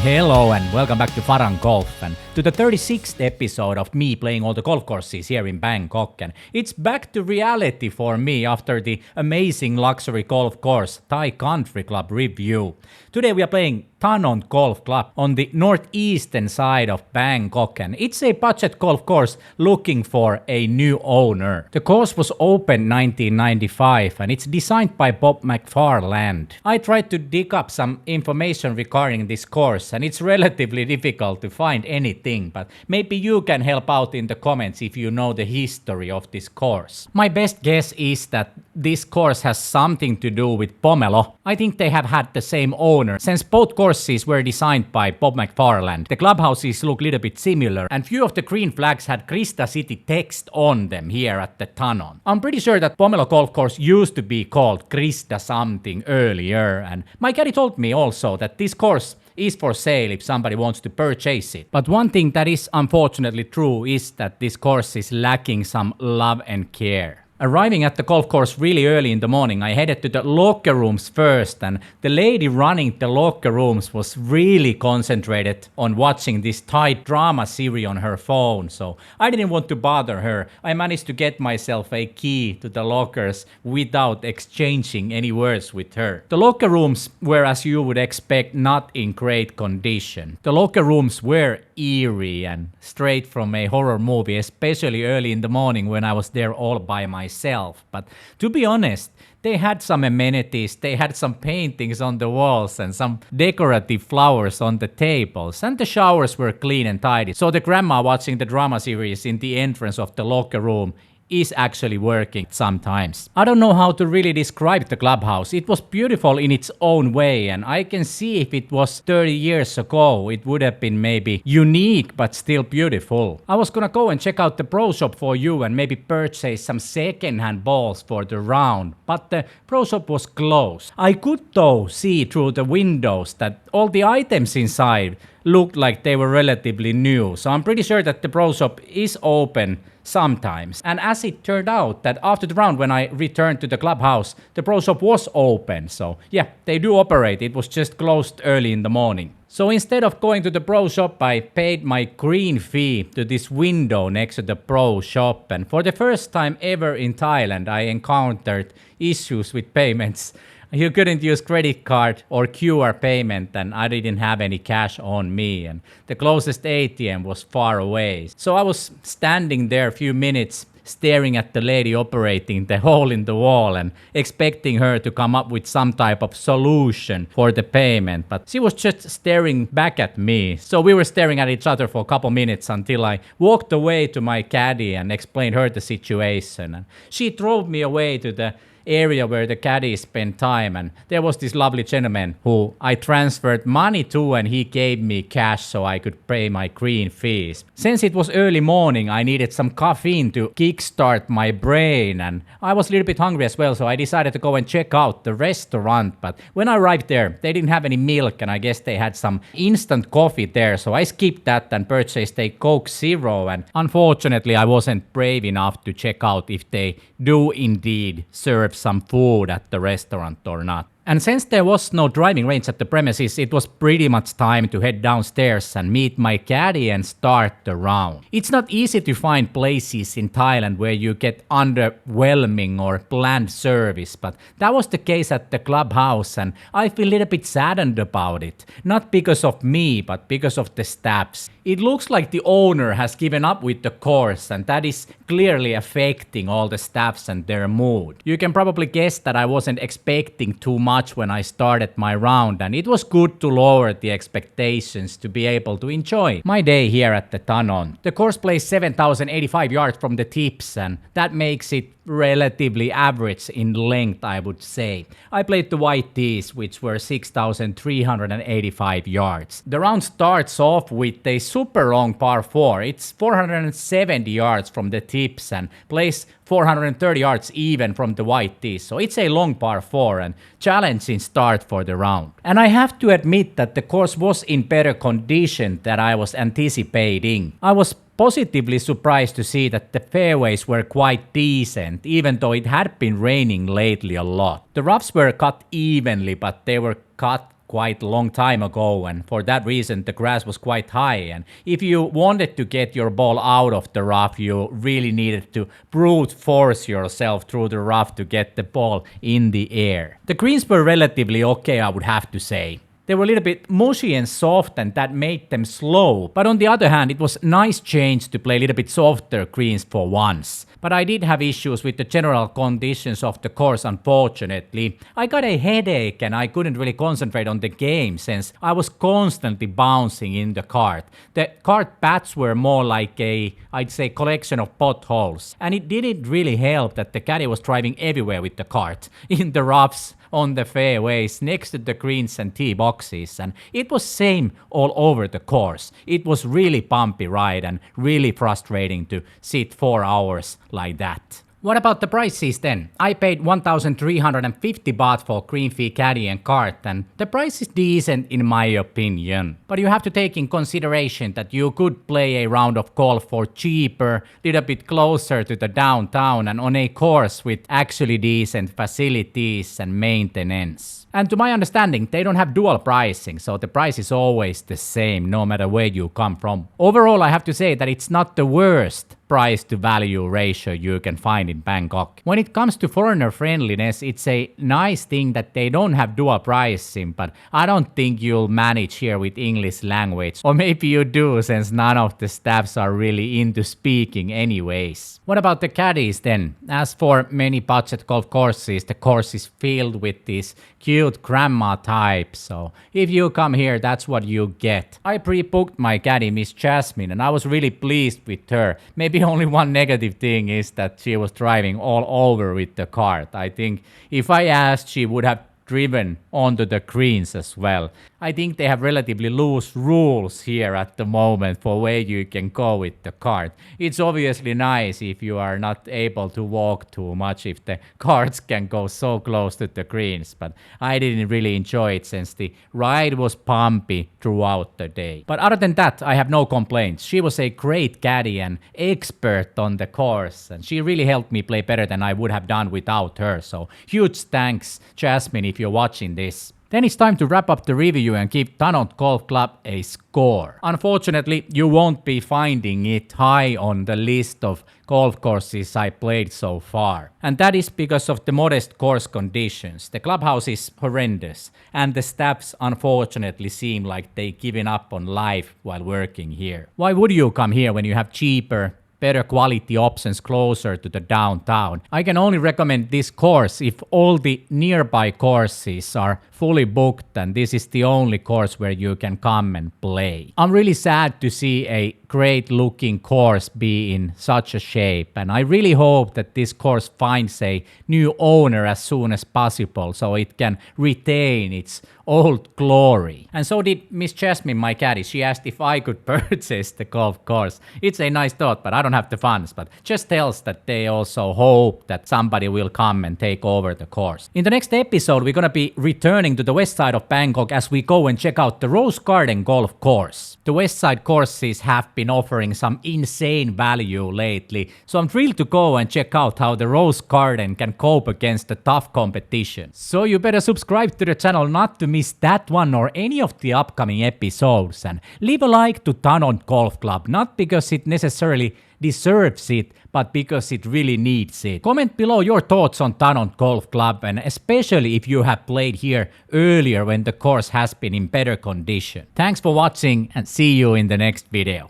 Hello and welcome back to Farang Golf and to the 36th episode of me playing all the golf courses here in Bangkok. And it's back to reality for me after the amazing luxury golf course Thai Country Club review. Today we are playing Thanont Golf Club on the northeastern side of Bangkok, and it's a budget golf course looking for a new owner. The course was opened 1995 and it's designed by Bob McFarland. I tried to dig up some information regarding this course and it's relatively difficult to find anything, but maybe you can help out in the comments if you know the history of this course. My best guess is that this course has something to do with Pomelo. I think they have had the same owner since both courses were designed by Bob McFarland. The clubhouses look a little bit similar and few of the green flags had Krista City text on them here at the Thanont. I'm pretty sure that Pomelo Golf Course used to be called Krista something earlier, and my caddy told me also that this course is for sale if somebody wants to purchase it. But one thing that is unfortunately true is that this course is lacking some love and care. Arriving at the golf course really early in the morning, I headed to the locker rooms first, and the lady running the locker rooms was really concentrated on watching this Thai drama series on her phone, so I didn't want to bother her. I managed to get myself a key to the lockers without exchanging any words with her. The locker rooms were, as you would expect, not in great condition. The locker rooms were eerie and straight from a horror movie, especially early in the morning when I was there all by myself. But to be honest, they had some amenities, they had some paintings on the walls and some decorative flowers on the tables, and the showers were clean and tidy. So the grandma watching the drama series in the entrance of the locker room is actually working sometimes. I don't know how to really describe the clubhouse. It was beautiful in its own way, and I can see if it was 30 years ago, it would have been maybe unique but still beautiful. I was gonna go and check out the pro shop for you and maybe purchase some second-hand balls for the round, but the pro shop was closed. I could though see through the windows that all the items inside looked like they were relatively new, so I'm pretty sure that the pro shop is open sometimes. And as it turned out that after the round when I returned to the clubhouse, the pro shop was open, so yeah, they do operate. It was just closed early in the morning. So instead of going to the pro shop, I paid my green fee to this window next to the pro shop, and for the first time ever in Thailand I encountered issues with payments. You couldn't use credit card or QR payment, and I didn't have any cash on me, and the closest ATM was far away. So I was standing there a few minutes staring at the lady operating the hole in the wall and expecting her to come up with some type of solution for the payment, but she was just staring back at me. So we were staring at each other for a couple minutes until I walked away to my caddy and explained her the situation, and she drove me away to the area where the caddies spend time, and there was this lovely gentleman who I transferred money to, and he gave me cash so I could pay my green fees. Since it was early morning, I needed some caffeine to kickstart my brain, and I was a little bit hungry as well, so I decided to go and check out the restaurant. But when I arrived there, they didn't have any milk, and I guess they had some instant coffee there, so I skipped that and purchased a Coke Zero, and unfortunately I wasn't brave enough to check out if they do indeed serve some food at the restaurant or not. And since there was no driving range at the premises, it was pretty much time to head downstairs and meet my caddy and start the round. It's not easy to find places in Thailand where you get underwhelming or bland service, but that was the case at the clubhouse, and I feel a little bit saddened about it. Not because of me, but because of the staffs. It looks like the owner has given up with the course, and that is clearly affecting all the staffs and their mood. You can probably guess that I wasn't expecting too much when I started my round, and it was good to lower the expectations to be able to enjoy my day here at the Thanont. The course plays 7,085 yards from the tips, and that makes it relatively average in length, I would say. I played the white tees, which were 6,385 yards. The round starts off with a super long par 4. It's 470 yards from the tips and plays 430 yards even from the white tees. So it's a long par 4 and challenging start for the round. And I have to admit that the course was in better condition than I was anticipating. I was positively surprised to see that the fairways were quite decent, even though it had been raining lately a lot. The roughs were cut evenly, but they were cut quite a long time ago, and for that reason the grass was quite high, and if you wanted to get your ball out of the rough, you really needed to brute force yourself through the rough to get the ball in the air. The greens were relatively okay, I would have to say. They were a little bit mushy and soft, and that made them slow. But on the other hand, it was nice change to play a little bit softer greens for once. But I did have issues with the general conditions of the course, unfortunately. I got a headache and I couldn't really concentrate on the game since I was constantly bouncing in the cart. The cart paths were more like I'd say, collection of potholes. And it didn't really help that the caddy was driving everywhere with the cart. In the roughs, on the fairways, next to the greens and tee boxes, and it was same all over the course. It was really bumpy ride and really frustrating to sit 4 hours like that. What about the prices then? I paid 1,350 baht for green fee caddy and cart, and the price is decent in my opinion. But you have to take in consideration that you could play a round of golf for cheaper, little bit closer to the downtown and on a course with actually decent facilities and maintenance. And to my understanding, they don't have dual pricing, so the price is always the same no matter where you come from. Overall, I have to say that it's not the worst price to value ratio you can find in Bangkok. When it comes to foreigner friendliness, it's a nice thing that they don't have dual pricing, but I don't think you'll manage here with English language. Or maybe you do, since none of the staffs are really into speaking anyways. What about the caddies then? As for many budget golf courses, the course is filled with these cute grandma types, so if you come here, that's what you get. I pre-booked my caddy, Miss Jasmine, and I was really pleased with her. Maybe only one negative thing is that she was driving all over with the cart. I think if I asked, she would have driven onto the greens as well. I think they have relatively loose rules here at the moment for where you can go with the cart. It's obviously nice if you are not able to walk too much, if the carts can go so close to the greens, but I didn't really enjoy it since the ride was bumpy throughout the day. But other than that, I have no complaints. She was a great caddy and expert on the course, and she really helped me play better than I would have done without her, so huge thanks, Jasmine, if you're watching this. Then it's time to wrap up the review and give Thanont Golf Club a score. Unfortunately, you won't be finding it high on the list of golf courses I played so far. And that is because of the modest course conditions. The clubhouse is horrendous, and the staffs unfortunately seem like they've given up on life while working here. Why would you come here when you have cheaper, better quality options closer to the downtown? I can only recommend this course if all the nearby courses are fully booked and this is the only course where you can come and play. I'm really sad to see a great looking course be in such a shape, and I really hope that this course finds a new owner as soon as possible so it can retain its old glory. And so did Miss Jasmine, my caddy. She asked if I could purchase the golf course. It's a nice thought, but I don't have the funds, but just tells that they also hope that somebody will come and take over the course. In the next episode, we're gonna be returning to the west side of Bangkok as we go and check out the Rose Garden golf course. The west side courses have been offering some insane value lately, so I'm thrilled to go and check out how the Rose Garden can cope against the tough competition. So you better subscribe to the channel not to miss that one or any of the upcoming episodes, and leave a like to Thanont Golf Club, not because it necessarily deserves it, but because it really needs it. Comment below your thoughts on Thanont Golf Club, and especially if you have played here earlier when the course has been in better condition. Thanks for watching and see you in the next video.